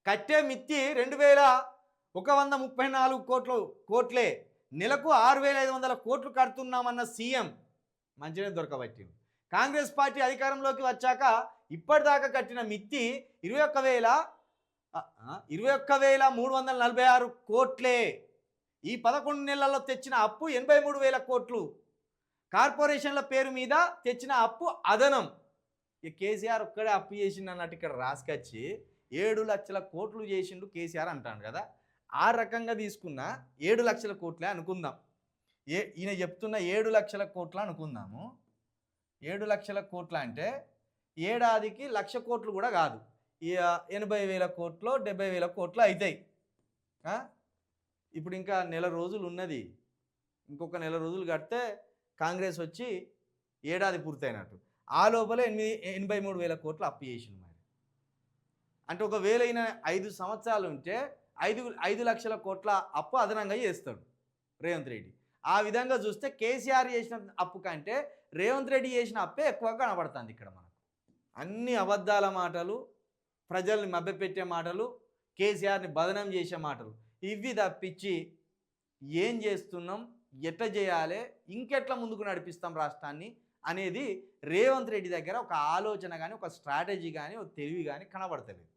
కట్టే మిత్తి 2134 కోట్లే, నెలకు 6500 కోట్లు కడుతున్నామన్న సీఎం మంచిగా దొరకబట్టింది. కాంగ్రెస్ పార్టీ అధికారంలోకి వచ్చాక ఇప్పటిదాకా కట్టిన మిత్తి 21,346 కోట్లే. ఈ 11 నెలల్లో తెచ్చిన అప్పు 83,000 కోట్లు. కార్పొరేషన్ల పేరు మీద తెచ్చిన అప్పు అదనం. ఇక కేసీఆర్ ఒక్కడే అప్పు చేసిండు అన్నట్టు ఇక్కడ రాసుకొచ్చి 7 లక్షల కోట్లు చేసిండు కేసీఆర్ అంటాడు కదా. ఆ రకంగా తీసుకున్న 7 లక్షల కోట్లే అనుకుందాం. ఈయన చెప్తున్న 7 లక్షల కోట్లు అనుకుందాము. 7 లక్షల కోట్ల అంటే ఏడాదికి 1,00,000 కోట్లు కూడా కాదు, 80,000 కోట్లు 70,000 కోట్లు అవుతాయి. ఇప్పుడు ఇంకా నెల రోజులు ఉన్నది, ఇంకొక నెల రోజులు కడితే కాంగ్రెస్ వచ్చి ఏడాది పూర్తయినట్టు. ఆ లోపల 83,000 కోట్లు అప్పు చేసిండు. మరి అంటే ఒకవేళ అయినా 5 సంవత్సరాలు ఉంటే 5 లక్షల కోట్ల అప్పు అదనంగా చేస్తాడు రేవంత్ రెడ్డి. ఆ విధంగా చూస్తే కేసీఆర్ చేసిన అప్పు కంటే రేవంత్ రెడ్డి చేసిన అప్పే ఎక్కువగా కనబడుతుంది ఇక్కడ మనకు. అన్ని అబద్ధాల మాటలు, ప్రజల్ని మభ్యపెట్టే మాటలు, కేసీఆర్ని బదనం చేసే మాటలు, ఇవి తప్పించి ఏం చేస్తున్నాం, ఎట్లా చేయాలి, ఇంకెట్లా ముందుకు నడిపిస్తాం రాష్ట్రాన్ని అనేది రేవంత్ రెడ్డి దగ్గర ఒక ఆలోచన కానీ, ఒక స్ట్రాటజీ కానీ, ఒక తెలివి కానీ కనబడతలేదు.